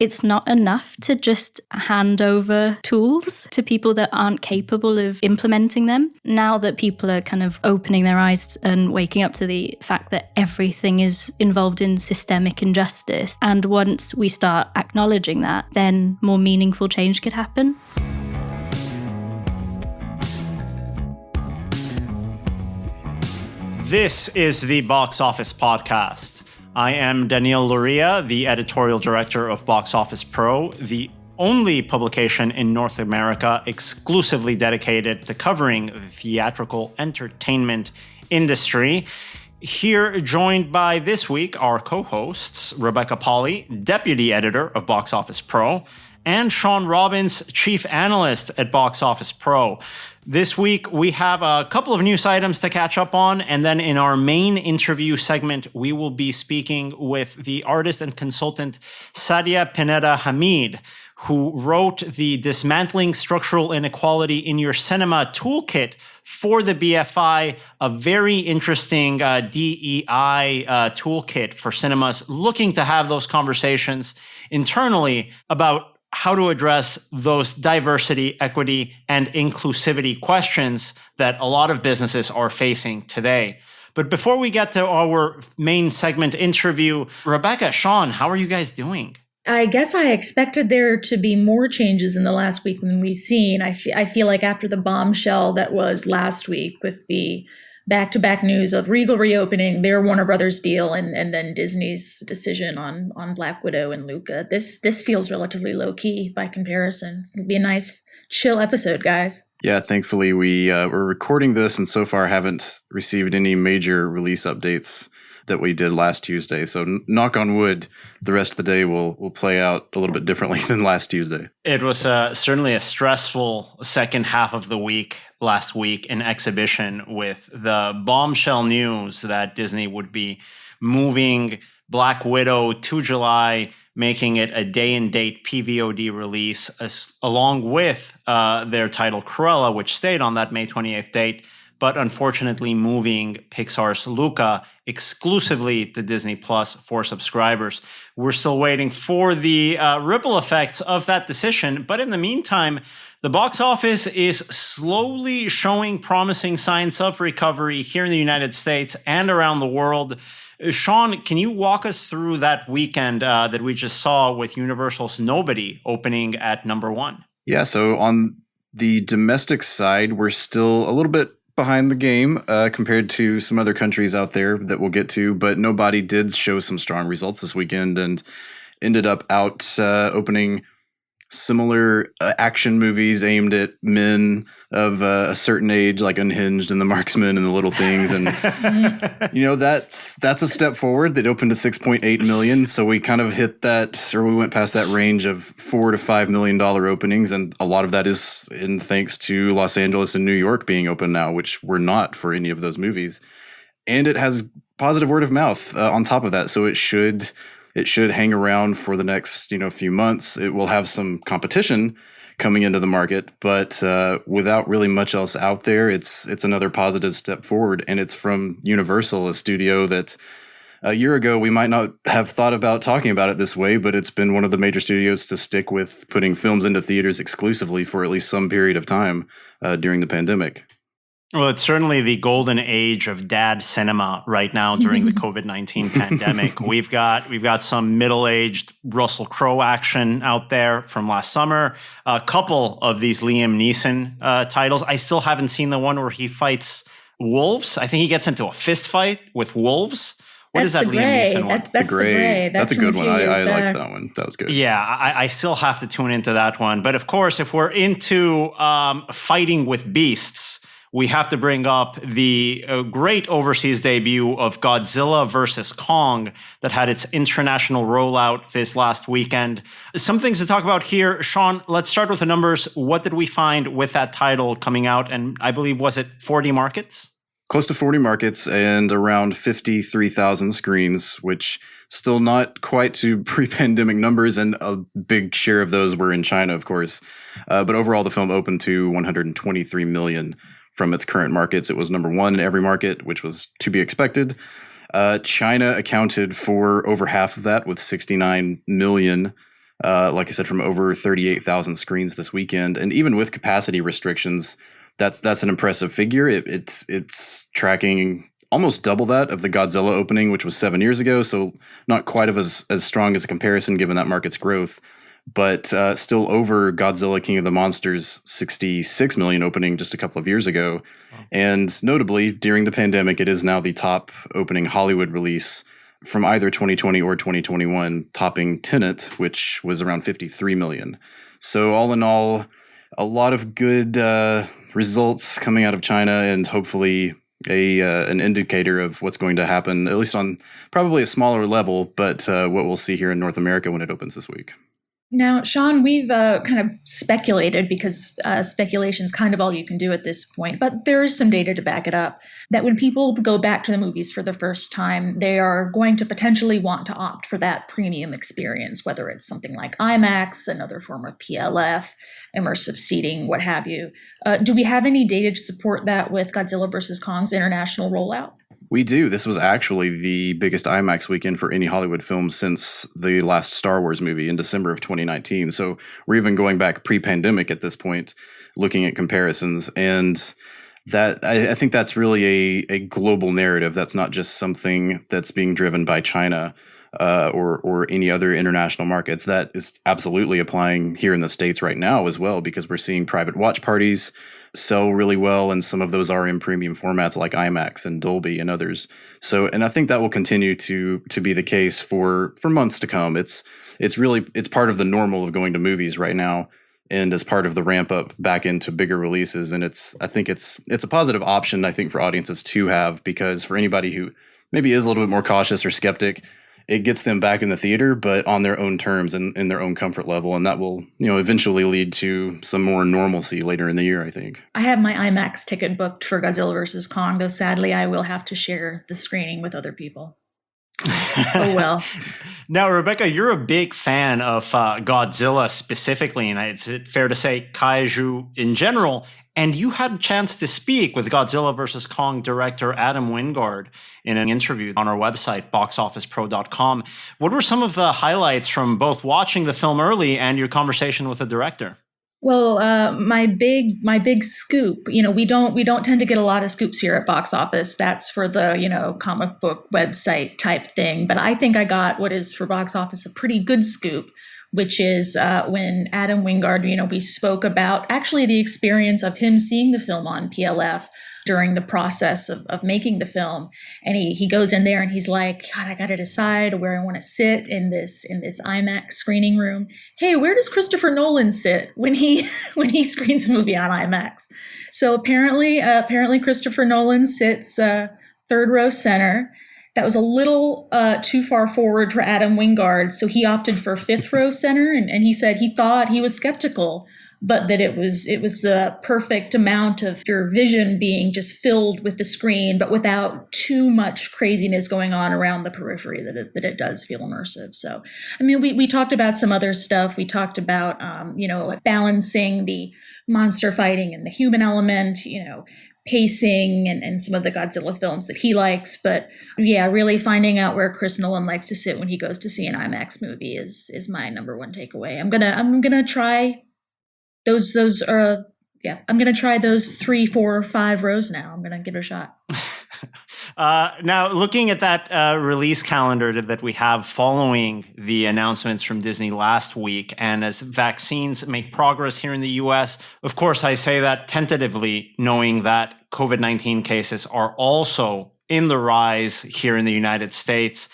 it's not enough to just hand over tools to people that aren't capable of implementing them. Now that people are kind of opening their eyes and waking up to the fact that everything is involved in systemic injustice, and once we start acknowledging that, then more meaningful change could happen. This is the Boxoffice Podcast. I am Daniel Loria, the editorial director of Boxoffice Pro, the only publication in North America exclusively dedicated to covering the theatrical entertainment industry. Here, joined by this week, our co-hosts, Rebecca Pahle, deputy editor of Boxoffice Pro, and Shawn Robbins, chief analyst at Boxoffice Pro. This week, we have a couple of news items to catch up on, and then in our main interview segment, we will be speaking with the artist and consultant Sadia Pineda Hameed, who wrote the Dismantling Structural Inequality in Your Cinema Toolkit for the BFI, a very interesting DEI toolkit for cinemas looking to have those conversations internally about how to address those diversity, equity, and inclusivity questions that a lot of businesses are facing today. But before we get to our main segment interview, Rebecca, Shawn, how are you guys doing? I guess I expected there to be more changes in the last week than we've seen. I feel like after the bombshell that was last week with the back-to-back news of Regal reopening, their Warner Brothers deal, and then Disney's decision on Black Widow and Luca. This feels relatively low-key by comparison. It'll be a nice, chill episode, guys. Yeah, thankfully we're recording this and so far haven't received any major release updates that we did last Tuesday. So knock on wood, the rest of the day will play out a little bit differently than last Tuesday. It was certainly a stressful second half of the week last week in exhibition with the bombshell news that Disney would be moving Black Widow to July, making it a day-and-date PVOD release, along with their title Cruella, which stayed on that May 28th date, but unfortunately moving Pixar's Luca exclusively to Disney Plus for subscribers. We're still waiting for the ripple effects of that decision, but in the meantime, the box office is slowly showing promising signs of recovery here in the United States and around the world. Shawn, can you walk us through that weekend that we just saw with Universal's Nobody opening at number one? Yeah, so on the domestic side, we're still a little bit behind the game compared to some other countries out there that we'll get to, but Nobody did show some strong results this weekend and ended up opening similar action movies aimed at men of a certain age, like Unhinged and The Marksman and The Little Things. And, that's a step forward. That opened to 6.8 million. So we kind of hit that, or we went past that range of $4 to $5 million openings. And a lot of that is in thanks to Los Angeles and New York being open now, which were not for any of those movies. And it has positive word of mouth on top of that. So it should hang around for the next, few months. It will have some competition coming into the market, but without really much else out there, it's another positive step forward. And it's from Universal, a studio that a year ago we might not have thought about talking about it this way, but it's been one of the major studios to stick with putting films into theaters exclusively for at least some period of time during the pandemic. Well, it's certainly the golden age of dad cinema right now during the COVID-19 pandemic. We've got some middle-aged Russell Crowe action out there from last summer. A couple of these Liam Neeson titles. I still haven't seen the one where he fights wolves. I think he gets into a fist fight with wolves. What is that Liam Neeson one? That's the Gray. That's a good one. I liked that one. That was good. Yeah, I still have to tune into that one. But of course, if we're into fighting with beasts, we have to bring up the great overseas debut of Godzilla versus Kong that had its international rollout this last weekend. Some things to talk about here. Shawn, let's start with the numbers. What did we find with that title coming out? And I believe, was it 40 markets? Close to 40 markets and around 53,000 screens, which still not quite to pre-pandemic numbers, and a big share of those were in China, of course. But overall, the film opened to 123 million from its current markets. It was number one in every market, which was to be expected. China accounted for over half of that with 69 million like I said, from over 38,000 screens this weekend. And even with capacity restrictions, that's an impressive figure. It's tracking almost double that of the Godzilla opening, which was 7 years ago. So not quite as strong as a comparison given that market's growth, but still over Godzilla King of the Monsters 66 million opening just a couple of years ago. Wow. And notably, during the pandemic, it is now the top opening Hollywood release from either 2020 or 2021, topping Tenet, which was around 53 million. So all in all, a lot of good results coming out of China, and hopefully an indicator of what's going to happen, at least on probably a smaller level, but what we'll see here in North America when it opens this week. Now, Shawn, we've kind of speculated, because speculation is kind of all you can do at this point, but there is some data to back it up, that when people go back to the movies for the first time, they are going to potentially want to opt for that premium experience, whether it's something like IMAX, another form of PLF, immersive seating, what have you. Do we have any data to support that with Godzilla vs. Kong's international rollout? We do. This was actually the biggest IMAX weekend for any Hollywood film since the last Star Wars movie in December of 2019. So we're even going back pre-pandemic at this point, looking at comparisons. And that I think that's really a global narrative. That's not just something that's being driven by China or any other international markets. That is absolutely applying here in the States right now as well, because we're seeing private watch parties sell really well, and some of those are in premium formats like IMAX and Dolby and others. So, and I think that will continue to be the case for months to come. It's part of the normal of going to movies right now, and as part of the ramp up back into bigger releases. And I think it's a positive option, I think, for audiences to have, because for anybody who maybe is a little bit more cautious or skeptic, it gets them back in the theater, but on their own terms and in their own comfort level. And that will, eventually lead to some more normalcy later in the year, I think. I have my IMAX ticket booked for Godzilla vs. Kong, though sadly I will have to share the screening with other people. Oh, well. Now, Rebecca, you're a big fan of Godzilla specifically, and it's fair to say kaiju in general. And you had a chance to speak with Godzilla vs. Kong director Adam Wingard in an interview on our website, boxofficepro.com. What were some of the highlights from both watching the film early and your conversation with the director? Well, my big scoop, we don't tend to get a lot of scoops here at Box Office. That's for the, comic book website type thing. But I think I got what is for Box Office a pretty good scoop, which is when Adam Wingard, we spoke about actually the experience of him seeing the film on PLF during the process of making the film. And he goes in there and he's like, God, I got to decide where I want to sit in this IMAX screening room. Hey, where does Christopher Nolan sit when he screens a movie on IMAX? So apparently Christopher Nolan sits third row center. That was a little too far forward for Adam Wingard, so he opted for fifth row center, and he said he thought, he was skeptical, but that it was the perfect amount of your vision being just filled with the screen, but without too much craziness going on around the periphery, that it does feel immersive. So, I mean, we talked about some other stuff. We talked about, balancing the monster fighting and the human element, pacing and some of the Godzilla films that he likes. But yeah, really finding out where Chris Nolan likes to sit when he goes to see an IMAX movie is my number one takeaway. I'm gonna try I'm gonna try those 3, 4, 5 rows now. I'm gonna give it a shot. Now, looking at that release calendar that we have following the announcements from Disney last week, and as vaccines make progress here in the US, of course, I say that tentatively, knowing that COVID-19 cases are also in the rise here in the United States.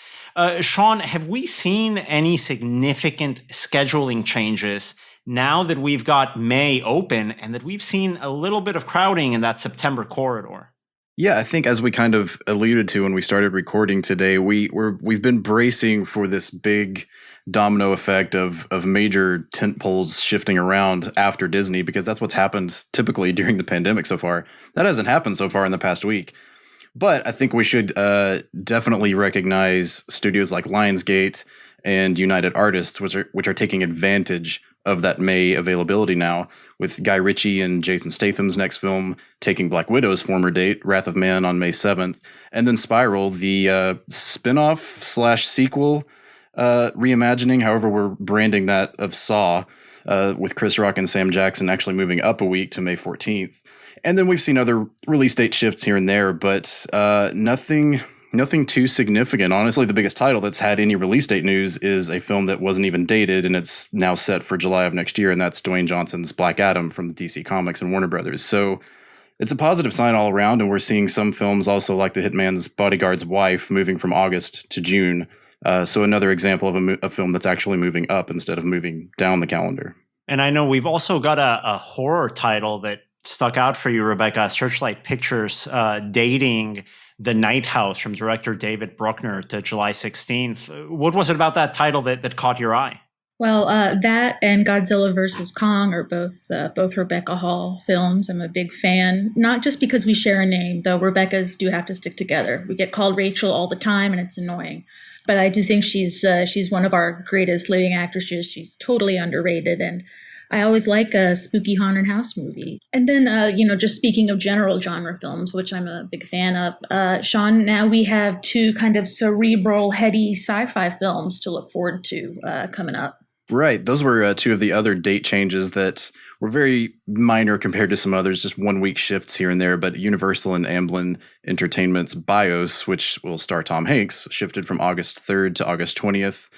Shawn, have we seen any significant scheduling changes now that we've got May open and that we've seen a little bit of crowding in that September corridor? Yeah, I think as we kind of alluded to when we started recording today, we've been bracing for this big domino effect of major tentpoles shifting around after Disney, because that's what's happened typically during the pandemic so far. That hasn't happened so far in the past week. But I think we should definitely recognize studios like Lionsgate and United Artists, which are taking advantage of that May availability now, with Guy Ritchie and Jason Statham's next film taking Black Widow's former date, Wrath of Man, on May 7th, and then Spiral, the spin-off / sequel reimagining. However, we're branding that of Saw, with Chris Rock and Sam Jackson actually moving up a week to May 14th. And then we've seen other release date shifts here and there, but nothing too significant. Honestly, the biggest title that's had any release date news is a film that wasn't even dated, and it's now set for July of next year, and that's Dwayne Johnson's Black Adam from DC Comics and Warner Brothers. So it's a positive sign all around, and we're seeing some films also like The Hitman's Bodyguard's Wife moving from August to June. So another example of a film that's actually moving up instead of moving down the calendar. And I know we've also got a horror title that stuck out for you, Rebecca. Searchlight Pictures dating The Night House from director David Bruckner to July 16th. What was it about that title that caught your eye? Well, that and Godzilla vs. Kong are both Rebecca Hall films. I'm a big fan, not just because we share a name, though Rebecca's do have to stick together. We get called Rachel all the time, and it's annoying. But I do think she's one of our greatest living actresses. She's totally underrated, and I always like a spooky haunted house movie. And then, just speaking of general genre films, which I'm a big fan of, Shawn, now we have two kind of cerebral, heady sci-fi films to look forward to coming up. Right. Those were two of the other date changes that were very minor compared to some others, just 1 week shifts here and there. But Universal and Amblin Entertainment's BIOS, which will star Tom Hanks, shifted from August 3rd to August 20th.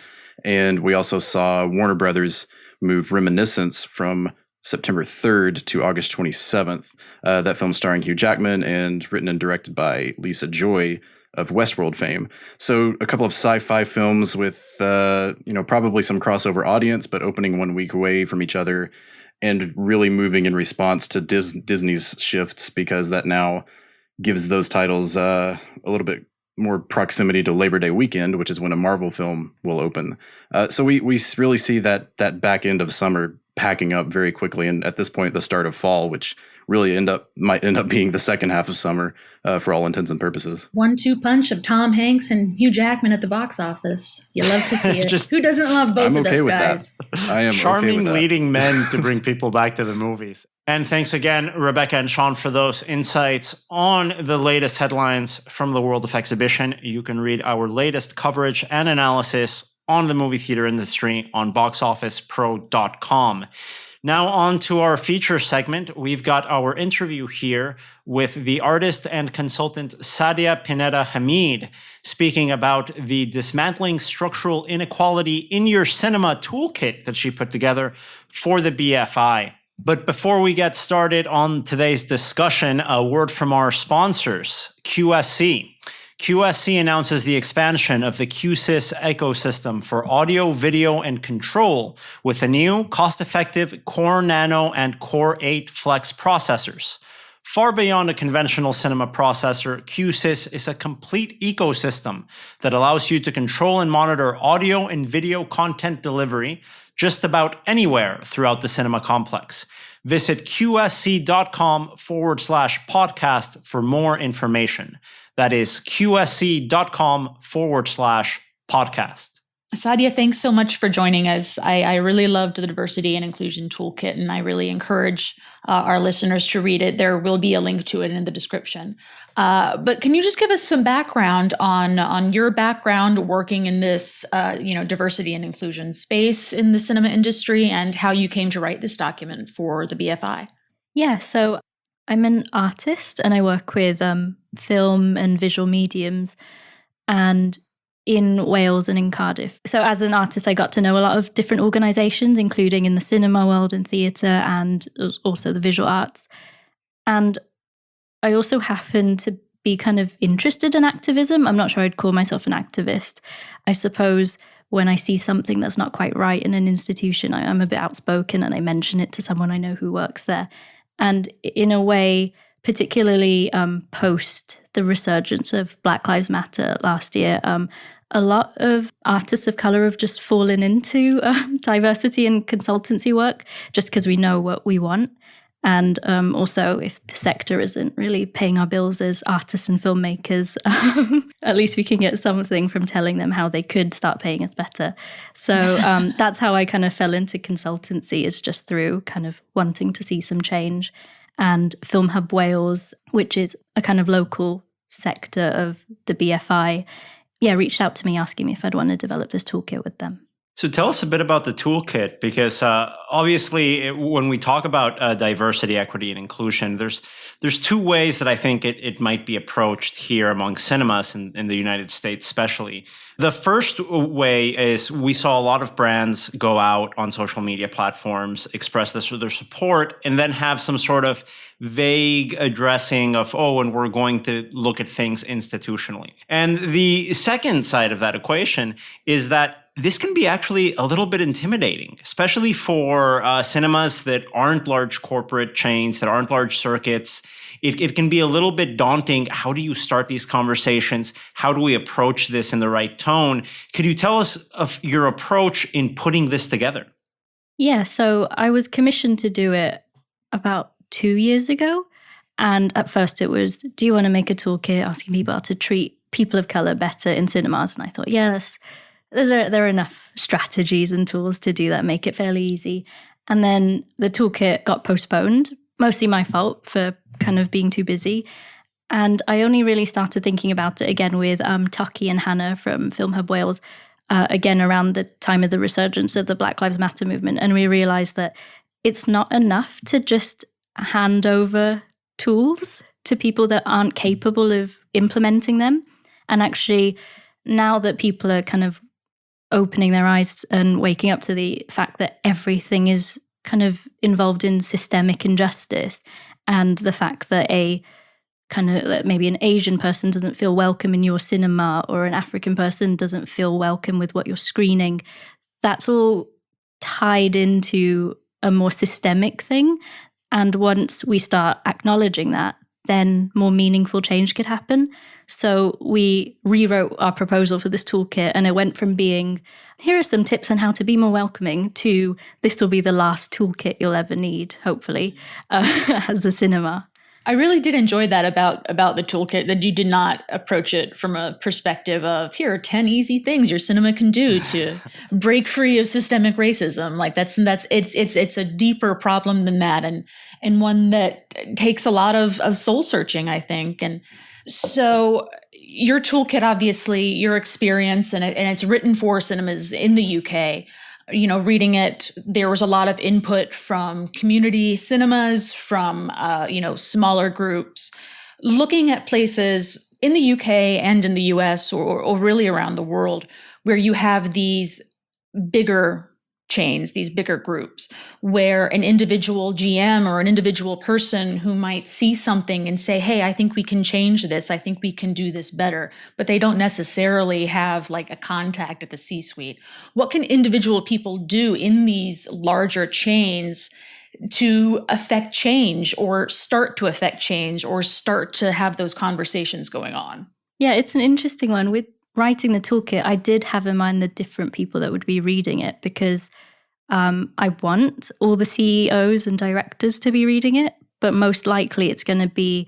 And we also saw Warner Brothers move Reminiscence from September 3rd to August 27th. That film starring Hugh Jackman and written and directed by Lisa Joy of Westworld fame. So a couple of sci-fi films with, probably some crossover audience, but opening 1 week away from each other and really moving in response to Disney's shifts, because that now gives those titles a little bit more proximity to Labor Day weekend, which is when a Marvel film will open. So we really see that back end of summer packing up very quickly, and at this point, the start of fall, which really might end up being the second half of summer for all intents and purposes. 1-2 punch of Tom Hanks and Hugh Jackman at the box office. You love to see it. Who doesn't love both of those guys? I am charming okay with that. leading men to bring people back to the movies. And thanks again, Rebecca and Shawn, for those insights on the latest headlines from the world of exhibition. You can read our latest coverage and analysis on the movie theater industry on boxofficepro.com. Now on to our feature segment. We've got our interview here with the artist and consultant Sadia Pineda Hameed, speaking about the Dismantling Structural Inequality in Your Cinema Toolkit that she put together for the BFI. But before we get started on today's discussion, a word from our sponsors, QSC. QSC announces the expansion of the QSys ecosystem for audio, video, and control with the new cost-effective Core Nano and Core 8 Flex processors. Far beyond a conventional cinema processor, QSys is a complete ecosystem that allows you to control and monitor audio and video content delivery just about anywhere throughout the cinema complex. Visit qsc.com/podcast for more information. That is qsc.com/podcast. Sadia, thanks so much for joining us. I really loved the Diversity and Inclusion Toolkit, and I really encourage our listeners to read it. There will be a link to it in the description. But can you just give us some background on your background working in this, diversity and inclusion space in the cinema industry, and how you came to write this document for the BFI? Yeah, so I'm an artist and I work with film and visual mediums, and in Wales and in Cardiff. So as an artist, I got to know a lot of different organisations, including in the cinema world and theatre and also the visual arts. And I also happen to be kind of interested in activism. I'm not sure I'd call myself an activist. I suppose when I see something that's not quite right in an institution, I'm a bit outspoken and I mention it to someone I know who works there. And in a way, particularly post the resurgence of Black Lives Matter last year, a lot of artists of colour have just fallen into diversity and consultancy work just because we know what we want. And also, if the sector isn't really paying our bills as artists and filmmakers, at least we can get something from telling them how they could start paying us better. So that's how I kind of fell into consultancy, is just through kind of wanting to see some change. And Film Hub Wales, which is a kind of local sector of the BFI, reached out to me asking me if I'd want to develop this toolkit with them. So tell us a bit about the toolkit, because obviously when we talk about diversity, equity, and inclusion, there's two ways that I think it might be approached here among cinemas in the United States especially. The first way is we saw a lot of brands go out on social media platforms, express their support, and then have some sort of vague addressing of, and we're going to look at things institutionally. And the second side of that equation is that this can be actually a little bit intimidating, especially for cinemas that aren't large corporate chains, that aren't large circuits. It can be a little bit daunting. How do you start these conversations? How do we approach this in the right tone? Could you tell us of your approach in putting this together? Yeah, so I was commissioned to do it about 2 years ago. And at first it was, do you want to make a toolkit asking people how to treat people of color better in cinemas? And I thought, yes. There are enough strategies and tools to do that, make it fairly easy. And then the toolkit got postponed, mostly my fault for kind of being too busy. And I only really started thinking about it again with Taki and Hannah from Film Hub Wales, again around the time of the resurgence of the Black Lives Matter movement. And we realized that it's not enough to just hand over tools to people that aren't capable of implementing them. And actually, now that people are kind of opening their eyes and waking up to the fact that everything is kind of involved in systemic injustice, and the fact that a kind of maybe an Asian person doesn't feel welcome in your cinema, or an African person doesn't feel welcome with what you're screening, that's all tied into a more systemic thing. And once we start acknowledging that, then more meaningful change could happen. So we rewrote our proposal for this toolkit, and it went from being, here are some tips on how to be more welcoming, to this will be the last toolkit you'll ever need, hopefully, as a cinema. I really did enjoy that about the toolkit, that you did not approach it from a perspective of, here are 10 easy things your cinema can do to break free of systemic racism. Like it's a deeper problem than that, and one that takes a lot of soul searching, I think. And so your toolkit, obviously, your experience, and it's written for cinemas in the UK. Reading it, there was a lot of input from community cinemas, from, smaller groups, looking at places in the UK and in the US or really around the world where you have these bigger chains, these bigger groups, where an individual GM or an individual person who might see something and say, hey, I think we can change this. I think we can do this better. But they don't necessarily have like a contact at the C-suite. What can individual people do in these larger chains to affect change, or start to affect change, or start to have those conversations going on? Yeah, it's an interesting one. With writing the toolkit, I did have in mind the different people that would be reading it, because I want all the CEOs and directors to be reading it, but most likely it's going to be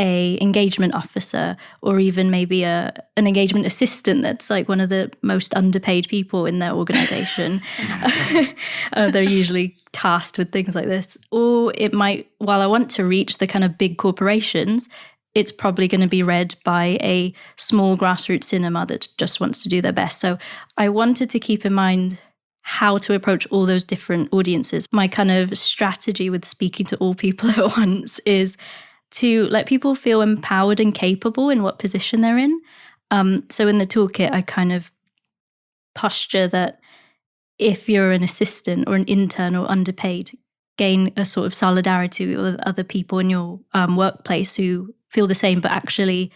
a engagement officer, or even maybe an engagement assistant that's like one of the most underpaid people in their organization. They're usually tasked with things like this. Or it might, while I want to reach the kind of big corporations, it's probably going to be read by a small grassroots cinema that just wants to do their best. So I wanted to keep in mind how to approach all those different audiences. My kind of strategy with speaking to all people at once is to let people feel empowered and capable in what position they're in. So in the toolkit, I kind of posture that if you're an assistant or an intern or underpaid, gain a sort of solidarity with other people in your workplace who feel the same, but actually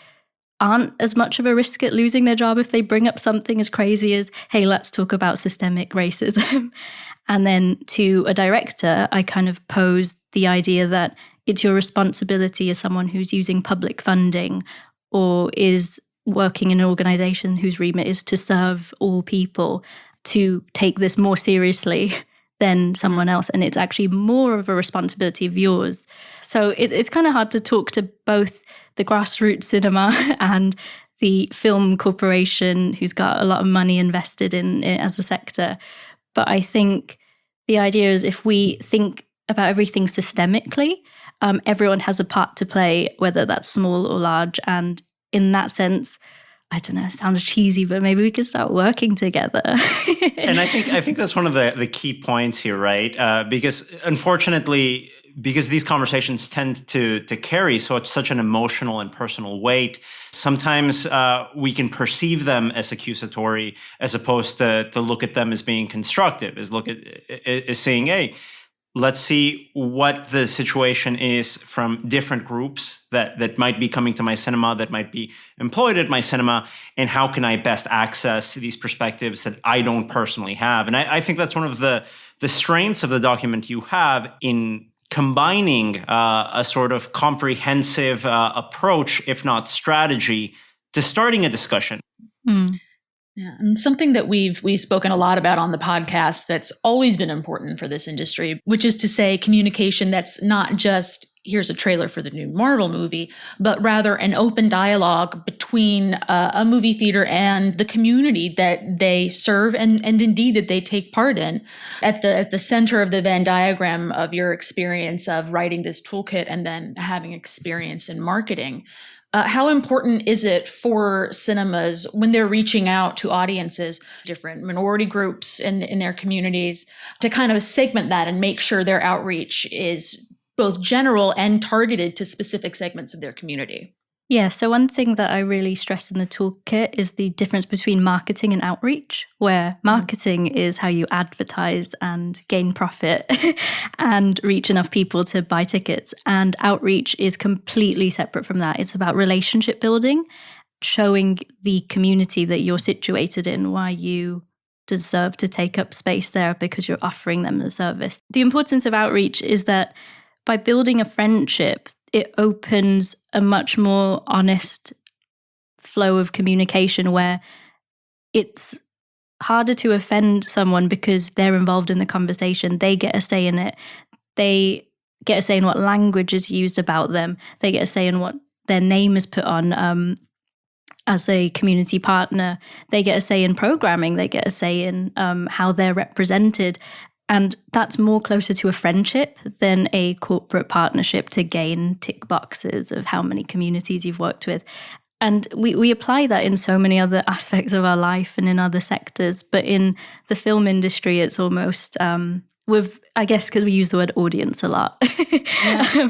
aren't as much of a risk at losing their job if they bring up something as crazy as, hey, let's talk about systemic racism. And then to a director, I kind of posed the idea that it's your responsibility as someone who's using public funding or is working in an organization whose remit is to serve all people, to take this more seriously than someone else. And it's actually more of a responsibility of yours. So it's kind of hard to talk to both the grassroots cinema and the film corporation who's got a lot of money invested in it as a sector. But I think the idea is, if we think about everything systemically, everyone has a part to play, whether that's small or large. And in that sense, I don't know, it sounds cheesy, but maybe we could start working together. And I think that's one of the key points here, right? Because unfortunately, because these conversations tend to carry such an emotional and personal weight, sometimes we can perceive them as accusatory as opposed to look at them as being constructive, as saying, hey, let's see what the situation is from different groups that might be coming to my cinema, that might be employed at my cinema, and how can I best access these perspectives that I don't personally have. And I think that's one of the strengths of the document you have in combining a sort of comprehensive approach, if not strategy, to starting a discussion. Yeah, and something that we've spoken a lot about on the podcast that's always been important for this industry, which is to say communication that's not just here's a trailer for the new Marvel movie, but rather an open dialogue between a movie theater and the community that they serve and indeed that they take part in. At the center of the Venn diagram of your experience of writing this toolkit and then having experience in marketing, how important is it for cinemas when they're reaching out to audiences, different minority groups in their communities, to kind of segment that and make sure their outreach is both general and targeted to specific segments of their community? Yeah, so one thing that I really stress in the toolkit is the difference between marketing and outreach, where marketing is how you advertise and gain profit and reach enough people to buy tickets. And outreach is completely separate from that. It's about relationship building, showing the community that you're situated in why you deserve to take up space there because you're offering them the service. The importance of outreach is that by building a friendship, it opens a much more honest flow of communication where it's harder to offend someone because they're involved in the conversation. They get a say in it. They get a say in what language is used about them. They get a say in what their name is put on as a community partner. They get a say in programming. They get a say in how they're represented. And that's more closer to a friendship than a corporate partnership to gain tick boxes of how many communities you've worked with. And we apply that in so many other aspects of our life and in other sectors. But in the film industry, it's almost, I guess because we use the word audience a lot. Yeah.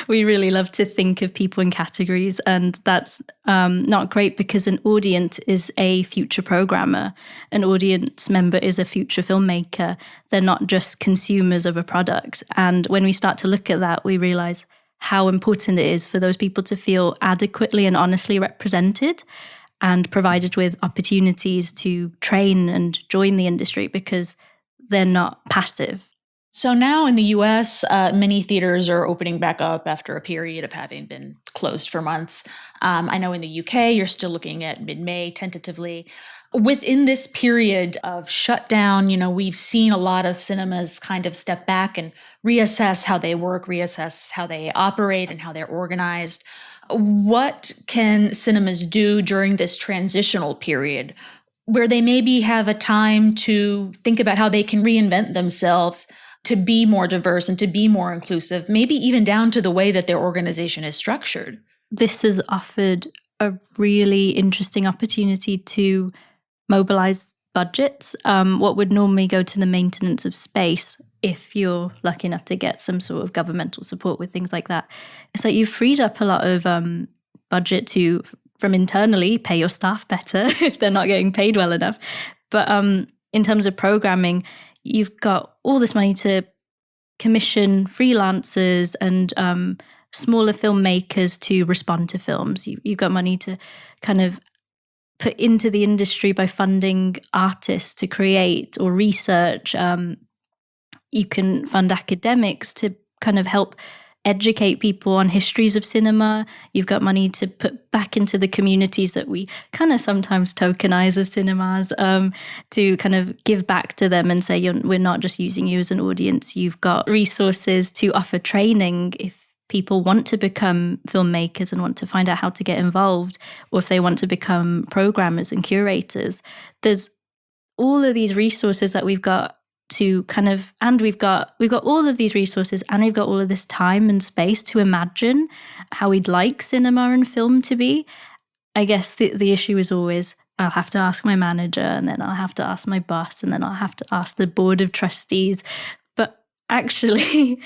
We really love to think of people in categories. And that's not great because an audience is a future programmer. An audience member is a future filmmaker. They're not just consumers of a product. And when we start to look at that, we realize how important it is for those people to feel adequately and honestly represented and provided with opportunities to train and join the industry because they're not passive. So now in the US, many theaters are opening back up after a period of having been closed for months. I know in the UK, you're still looking at mid-May tentatively. Within this period of shutdown, we've seen a lot of cinemas kind of step back and reassess how they work, reassess how they operate and how they're organized. What can cinemas do during this transitional period where they maybe have a time to think about how they can reinvent themselves to be more diverse and to be more inclusive, maybe even down to the way that their organization is structured? This has offered a really interesting opportunity to mobilize budgets. What would normally go to the maintenance of space, if you're lucky enough to get some sort of governmental support with things like that, it's like you've freed up a lot of budget from internally pay your staff better if they're not getting paid well enough. But in terms of programming, you've got all this money to commission freelancers and smaller filmmakers to respond to films. You've got money to kind of put into the industry by funding artists to create or research. You can fund academics to kind of help educate people on histories of cinema. You've got money to put back into the communities that we kind of sometimes tokenize as cinemas, to kind of give back to them and say, we're not just using you as an audience. You've got resources to offer training if people want to become filmmakers and want to find out how to get involved, or if they want to become programmers and curators. There's all of these resources that we've got to kind of, and we've got all of these resources and we've got all of this time and space to imagine how we'd like cinema and film to be. I guess the issue is always, I'll have to ask my manager, and then I'll have to ask my boss, and then I'll have to ask the board of trustees. But actually,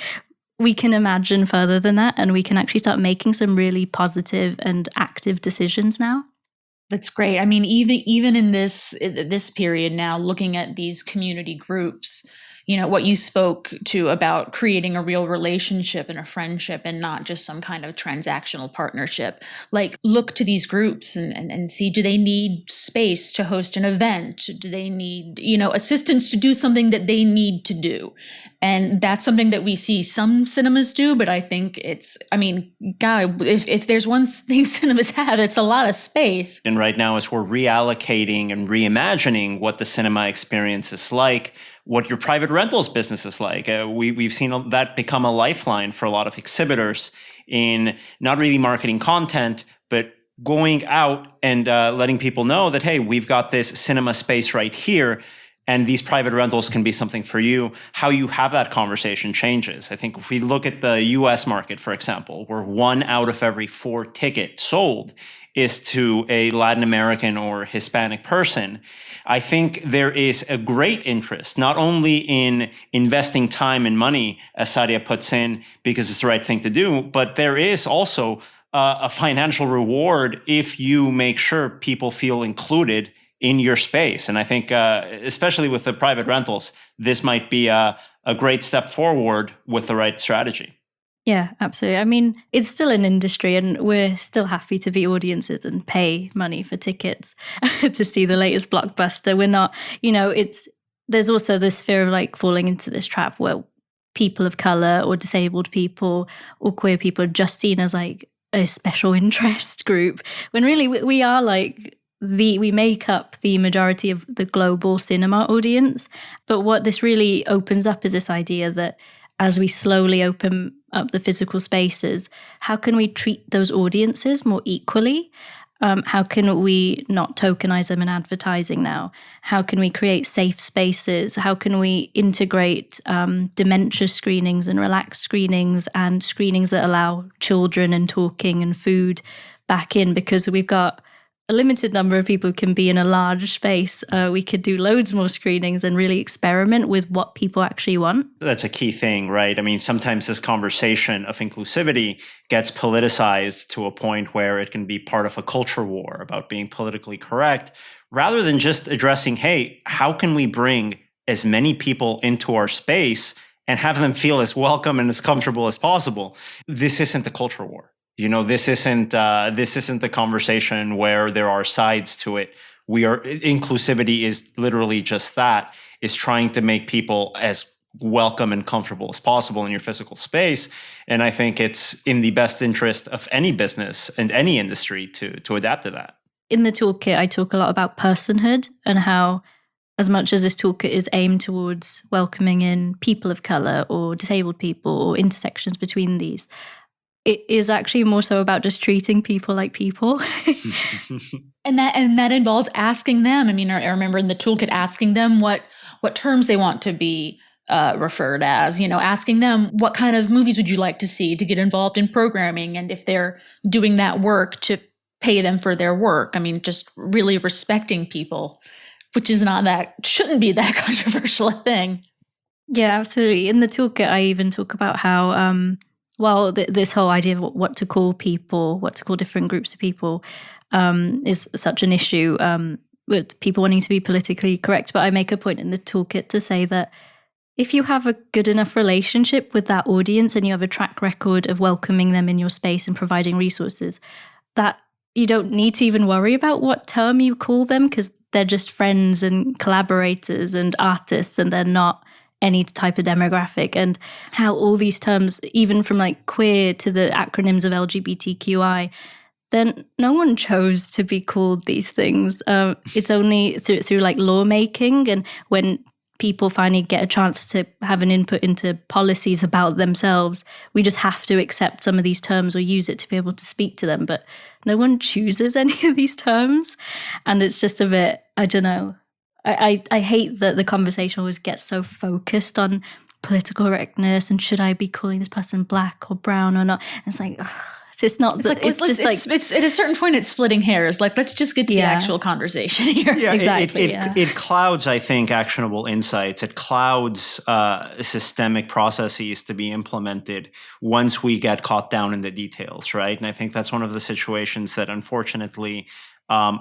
we can imagine further than that, and we can actually start making some really positive and active decisions now. That's great. I mean, even in this period now, looking at these community groups, what you spoke to about creating a real relationship and a friendship and not just some kind of transactional partnership. Like, look to these groups and see, do they need space to host an event? Do they need, assistance to do something that they need to do? And that's something that we see some cinemas do, but I think God, if there's one thing cinemas have, it's a lot of space. And right now, as we're reallocating and reimagining what the cinema experience is like, what your private rentals business is like. We've seen that become a lifeline for a lot of exhibitors in not really marketing content, but going out and letting people know that, hey, we've got this cinema space right here, and these private rentals can be something for you. How you have that conversation changes. I think if we look at the US market, for example, where 1 out of every 4 tickets sold is to a Latin American or Hispanic person, I think there is a great interest, not only in investing time and money, as Sadia puts in, because it's the right thing to do, but there is also a financial reward if you make sure people feel included in your space. And I think, especially with the private rentals, this might be a great step forward with the right strategy. Yeah, absolutely. I mean, it's still an industry, and we're still happy to be audiences and pay money for tickets to see the latest blockbuster. We're not, there's also this fear of like falling into this trap where people of color or disabled people or queer people are just seen as like a special interest group, when really we are like we make up the majority of the global cinema audience. But what this really opens up is this idea that as we slowly open up the physical spaces, how can we treat those audiences more equally? How can we not tokenize them in advertising now? How can we create safe spaces? How can we integrate dementia screenings and relaxed screenings and screenings that allow children and talking and food back in? Because we've got a limited number of people who can be in a large space. We could do loads more screenings and really experiment with what people actually want. That's a key thing, right? I mean, sometimes this conversation of inclusivity gets politicized to a point where it can be part of a culture war about being politically correct, rather than just addressing, hey, how can we bring as many people into our space and have them feel as welcome and as comfortable as possible? This isn't a culture war. This isn't the conversation where there are sides to it. Inclusivity is literally just that, is trying to make people as welcome and comfortable as possible in your physical space. And I think it's in the best interest of any business and any industry to adapt to that. In the toolkit, I talk a lot about personhood and how, as much as this toolkit is aimed towards welcoming in people of color or disabled people or intersections between these, it is actually more so about just treating people like people. And that involves asking them. I mean, I remember in the toolkit asking them what terms they want to be referred as, asking them what kind of movies would you like to see to get involved in programming, and if they're doing that work, to pay them for their work. I mean, just really respecting people, which shouldn't be that controversial a thing. Yeah, absolutely. In the toolkit, I even talk about how this whole idea of what to call people, what to call different groups of people, is such an issue with people wanting to be politically correct. But I make a point in the toolkit to say that if you have a good enough relationship with that audience and you have a track record of welcoming them in your space and providing resources, that you don't need to even worry about what term you call them, because they're just friends and collaborators and artists, and they're not any type of demographic. And how all these terms, even from like queer to the acronyms of LGBTQI, then no one chose to be called these things. It's only through like lawmaking, and when people finally get a chance to have an input into policies about themselves, we just have to accept some of these terms or use it to be able to speak to them. But no one chooses any of these terms. And it's just a bit, I don't know. I hate that the conversation always gets so focused on political correctness and should I be calling this person black or brown or not. And it's like, It's not that it's at a certain point it's splitting hairs. Like, let's just get to the actual conversation here. Yeah, exactly. It clouds, I think, actionable insights. It clouds systemic processes to be implemented once we get caught down in the details, right? And I think that's one of the situations that, unfortunately,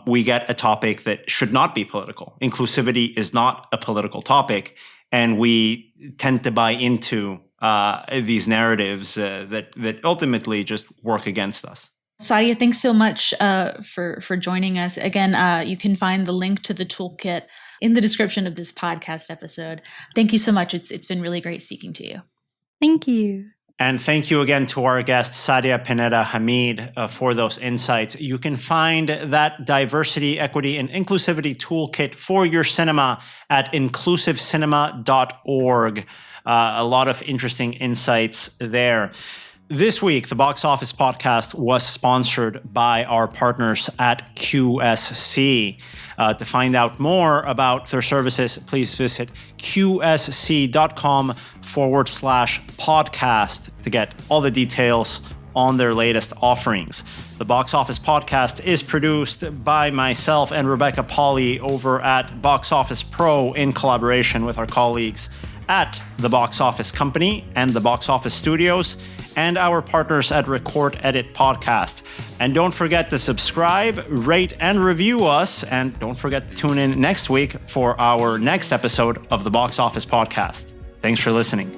we get a topic that should not be political. Inclusivity is not a political topic, and we tend to buy into these narratives that ultimately just work against us. Sadia, thanks so much for joining us. Again, you can find the link to the toolkit in the description of this podcast episode. Thank you so much. It's been really great speaking to you. Thank you. And thank you again to our guest, Sadia Pineda Hameed, for those insights. You can find that diversity, equity, and inclusivity toolkit for your cinema at inclusivecinema.org. A lot of interesting insights there. This week, the Box Office Podcast was sponsored by our partners at QSC. To find out more about their services, please visit qsc.com/podcast to get all the details on their latest offerings. The Box Office Podcast is produced by myself and Rebecca Pahle over at Box Office Pro in collaboration with our colleagues at the Box Office Company and the Box Office Studios and our partners at Record Edit Podcast. And don't forget to subscribe, rate, and review us. And don't forget to tune in next week for our next episode of the Box Office Podcast. Thanks for listening.